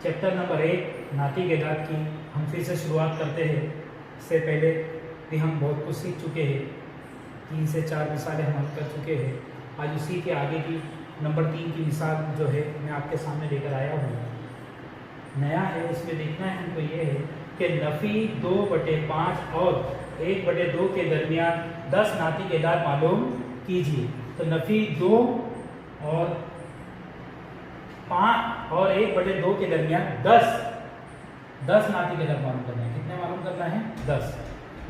Chapter number 1 नाती के दाँत की हम फिर से शुरुआत करते हैं। इससे पहले भी हम बहुत कुछ सीख चुके हैं, 3 से 4 मिसालें हम हल कर चुके हैं। आज उसी के आगे की नंबर 3 की मिसाल जो है मैं आपके सामने लेकर आया हूँ। नया है, इसमें देखना है हमको ये है कि नफ़ी 2/5 और 1/2 के दरमियान 10 नाती के दाँत मालूम कीजिए। तो नफ़ी 2 और 5 और 1/2 के दरमियान 10 नाती के दाँत मालूम करना है। कितने मालूम करना है? 10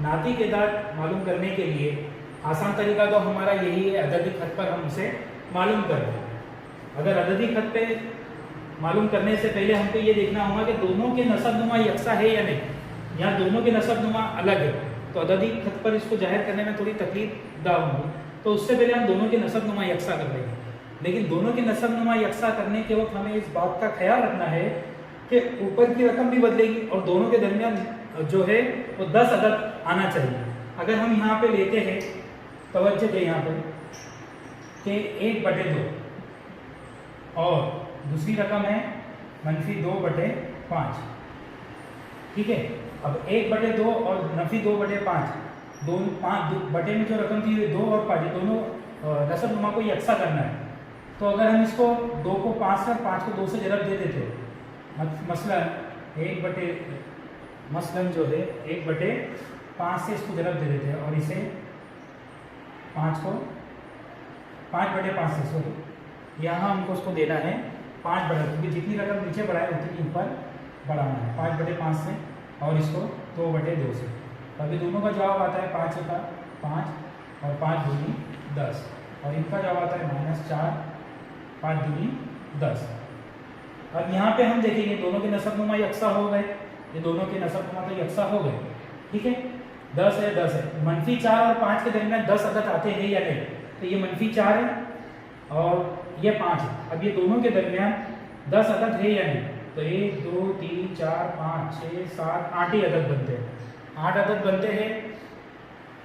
नाती के दाँत मालूम करने के लिए आसान तरीका तो हमारा यही है, अददी खत पर हम उसे मालूम कर दें। अगर अददी खत पे मालूम करने से पहले हमको ये देखना होगा कि दोनों के नसबनुमा यकसा है या नहीं, या दोनों के नसबनुमा अलग है। तो अददी खत पर इसको जाहिर करने में थोड़ी तकलीफ दा होंगी, तो उससे पहले हम दोनों के नसबनुमा यकसा कर लेंगे। लेकिन दोनों के नसबनुमा यकसा करने के वक्त हमें इस बात का ख्याल रखना है कि ऊपर की रकम भी बदलेगी और दोनों के दरमियान जो है वो 10 अदद आना चाहिए। अगर हम यहाँ पे लेते हैं, तवज्जो दें यहाँ पर कि 1/2 और दूसरी रकम है -2/5, ठीक है। अब 1/2 और -2/5 दोनों 5 बटे में जो रकम थी 2 और 5 दोनों नसबनुमा को यकसा करना है। तो अगर हम इसको 2 को 5 से और 5 को 2 से ज़रब दे देते, मसलन जो है 1/5 से इसको ज़रब दे देते हैं और इसे 5 को 5/5 से, सॉरी यहाँ हमको उसको देना है 5/2, क्योंकि जितनी रकम नीचे बढ़ाए उतनी ऊपर बढ़ाना है 5/5 से और इसको 2/2 से। अभी दोनों का जवाब आता है 5 का 5 और 5 दूनी 10 और इनका जवाब आता है -4 5 दूनी 10। अब यहाँ पे हम देखेंगे दोनों के नसबनुमा यकसा हो गए, ये दोनों के नसबनुमा तो यकसा हो गए, ठीक है। 10 है 10 है, -4 और 5 के दरमियान 10 अदद आते हैं या नहीं? तो ये -4 है और ये 5 है। अब ये दोनों के दरमियान 10 अदद है या नहीं? तो 1 2 3 4 5 6 7 8 ही अदद बनते हैं। 8 अदद बनते हैं,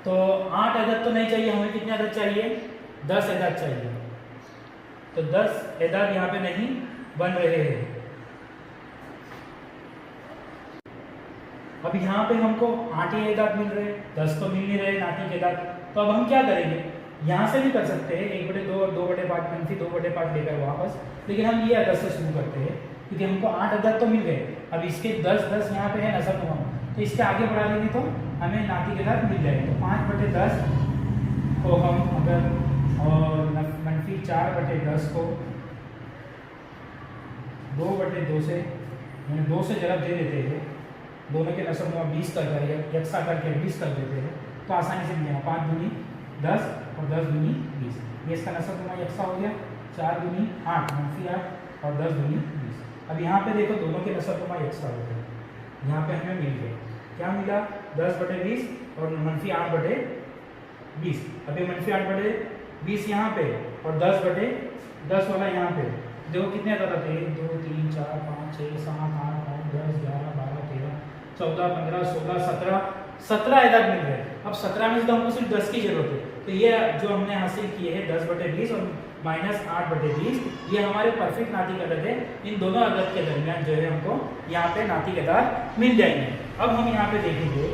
तो 8 अदद तो नहीं चाहिए हमें, कितने अदद चाहिए? 10 अदद चाहिए। तो 10 अदद यहाँ पे नहीं बन रहे हैं। अब यहाँ पे हमको 8 ही अदद मिल रहे हैं, 10 तो मिल नहीं रहे नाती के दाँत। तो अब हम क्या करेंगे? यहाँ से भी कर सकते हैं 1/2 और 2/5 -2/5 लेकर वापस, लेकिन हम ये अदद से शुरू करते हैं क्योंकि हमको 8 अदद तो मिल गए। अब इसके 10 यहाँ पे है नसबनुमा, तो इसके आगे बढ़ा लेंगे तो हमें नाती के दाँत मिल जाएंगे। तो 5/10 को हम अगर और -4/10 को 2/2 से यानी 2 से ज़रब दे देते हैं, दोनों के नसबनुमा 20 कर यकसा करके 20 कर देते हैं, तो आसानी से मिलेगा 5 दूनी 10 और 10 दूनी 20। ये इसका नसबनुमा यकसा हो गया, 4 दूनी 8 -8 और 10 दूनी 20। अब यहाँ पे देखो दोनों के नसबनुमा यकसा होते हैं, यहाँ पे हमें मिल गए, क्या मिला? 10/20 और -8/20। अब ये -8/20 यहाँ पे और 10/10 वाला यहाँ पे, देखो कितने अदद आते हैं? 1 2 3 4 5 6 7 8 9 10 11 12 13 14 15 16 17 अदद मिल गए। अब 17 में से तो हमको सिर्फ 10 की जरूरत है, तो ये जो हमने हासिल किए हैं 10/20 और -8/20, ये हमारे परफेक्ट नाती के अदद है। इन दोनों अदद के दरमियान जो है हमको यहाँ पे नाती के दाँत मिल जाएंगे। अब हम यहाँ पे देखेंगे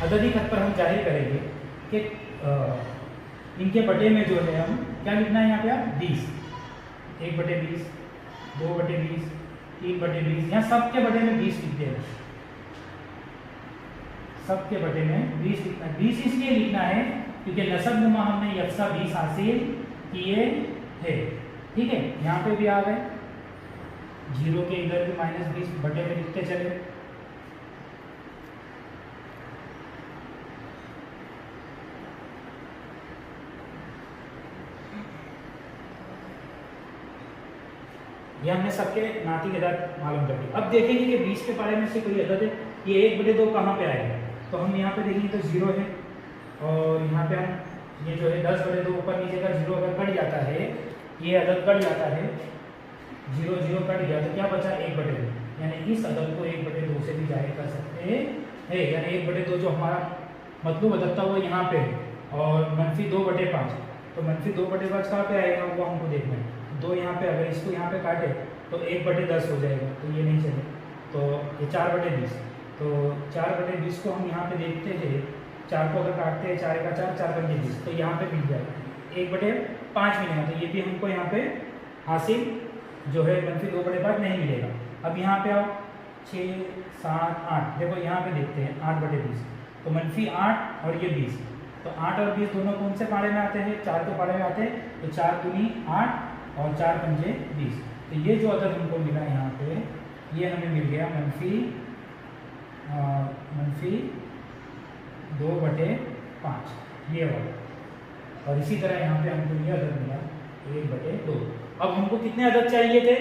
अददी खत पर हम जाहिर करेंगे कि इनके बटे में जो है हम क्या लिखना है यहाँ पे? आप 20, 1/20 2/20 3/20, यहाँ सबके बटे में 20 लिख देंगे। सबके बटे में 20 लिखना है। 20 इसलिए लिखना है क्योंकि नसबनुमा हमने यकसा 20 हासिल किए हैं, ठीक है। यहाँ पे भी आ गए, 0 के इधर भी -20 बटे में लिखते चले। ये हमने सबके नाती के दाँत मालूम कर दिए। अब देखेंगे कि 20 के पारे में से कोई अदद है, ये 1/2 कहाँ पे आएगा? तो हम यहाँ पे देखेंगे तो 0 है और यहाँ पे हम ये जो है 10/2 ऊपर नीचे का 0 अगर कट जाता है, ये अदद कट जाता है, 0 0 कट गया तो क्या बचा? 1/2, यानी इस अदद को 1/2 से भी जाहिर कर सकते हैं। यानी 1/2 जो हमारा मतलब अदद था वो यहाँ पे है और -2/5, तो -2/5 कहाँ पे आएगा वो हमको देखना है। 2 यहाँ पे, अगर इसको यहाँ पे काटे तो 1/10 हो जाएगा, तो ये नहीं चले। तो ये 4/20, तो 4/20 को हम यहाँ पे देखते हैं, 4 को अगर काटते हैं, 4 का 4, 4 पंजे 20, तो यहाँ पे मिल जाएगा 1/5 मिलेगा। तो ये भी हमको यहाँ पे हासिल जो है -2/5 नहीं मिलेगा। अब यहाँ पे आओ 6, 7, 8, देखो यहाँ पे देखते हैं 8/20, तो -8 और ये 20, तो 8 और 20 दोनों कौन से पारे में आते हैं? 4 के पारे में आते हैं। तो 4 दूनी 8 और 4 पंजे 20, तो ये जो अदद हमको मिला यहाँ पे, ये हमें मिल गया -2/5, ये वाला। और इसी तरह यहाँ पे हमको ये अदद मिला 1/2। अब हमको कितने अदद चाहिए थे?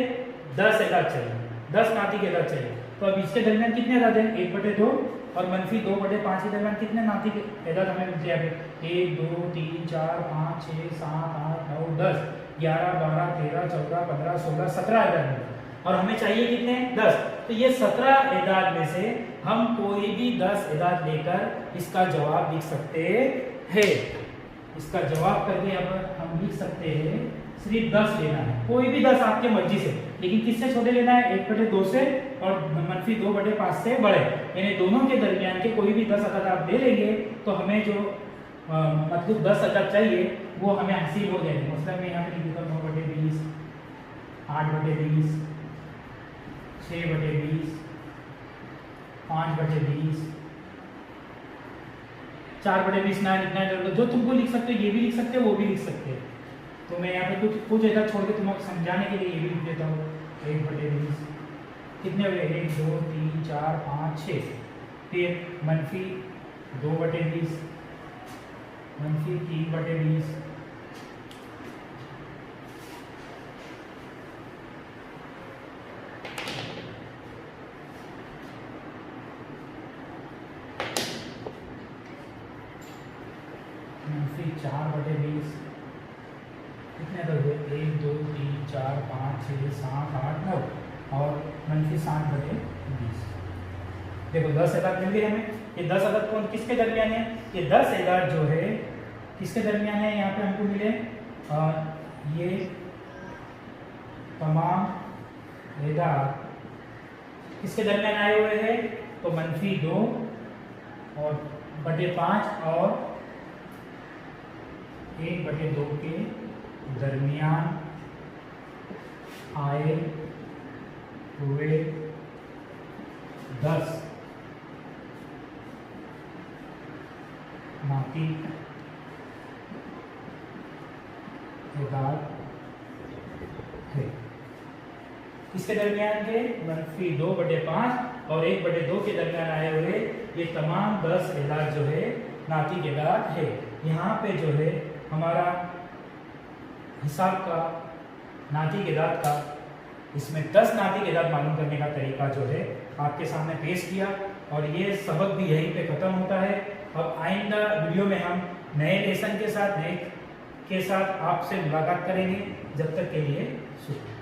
10 अदद चाहिए, 10 नाती के अदद चाहिए। तो अब इसके दरमियान कितने अदद हैं? 1/2 और -2/5 के दरमियान कितने नाती के अदद हमें मिलते हैं? 1, 2, 3, 4, 5, 6, 7, 8, 9, 10, 11, 12, 13, 14, 15, 16, 17 अदद मिले। और हमें चाहिए कितने? 10। तो ये 17 अदद में से हम कोई भी 10 अदद लेकर इसका जवाब लिख सकते हैं। इसका जवाब करके अब हम लिख सकते हैं, सिर्फ 10 लेना है, कोई भी 10 आपके मर्जी से, लेकिन किससे छोटे लेना है? 1/2 से और -2/5 से बड़े, यानी दोनों के दरमियान के कोई भी 10 अदद आप ले लेंगे तो हमें जो मतलब 10 अदद चाहिए वो हमें हासिल हो जाएगी। मतलब मैं यहाँ पे लिख देता हूँ 9/20, 8/20, 6/20, 5/20, 4/20 ना लिखना है, जो तुमको लिख सकते हो ये भी लिख सकते हो, वो भी लिख सकते हो। तो मैं यहाँ पे कुछ अदद छोड़ के तुमको समझाने के लिए ये भी लिख देता हूँ। 1/20 कितने हो गए? 1, 2, 3, 4, 5, 6। फिर -2/20, -3/20, -4/20, कितने अदद हुए? 1, 2, 3, 4, 5, 6, 7, 8, 9 और -7/20। देखो 10 अदद मिल गए हमें। ये 10 अदद कौन किसके दरमियान है? ये 10 अदद जो है किसके दरमियान है? यहाँ पे हमको मिले ये तमाम अदद किसके दरमियान आए हुए हैं? तो -2 और /5 और 1/2 के दरमियान आए हुए 10 नाती अदद है। किसके दरमियान है? -2/5 और 1/2 के दरमियान आए हुए ये तमाम 10 अदद जो है नाती अदद है। यहाँ पे जो है हमारा हिसाब का नाती अदद का, इसमें 10 नाती अदद मालूम करने का तरीका जो है आपके सामने पेश किया, और ये सबक भी यहीं पे ख़त्म होता है। अब आइंदा वीडियो में हम नए लेसन के साथ आपसे मुलाकात करेंगे। जब तक के लिए शुक्रिया।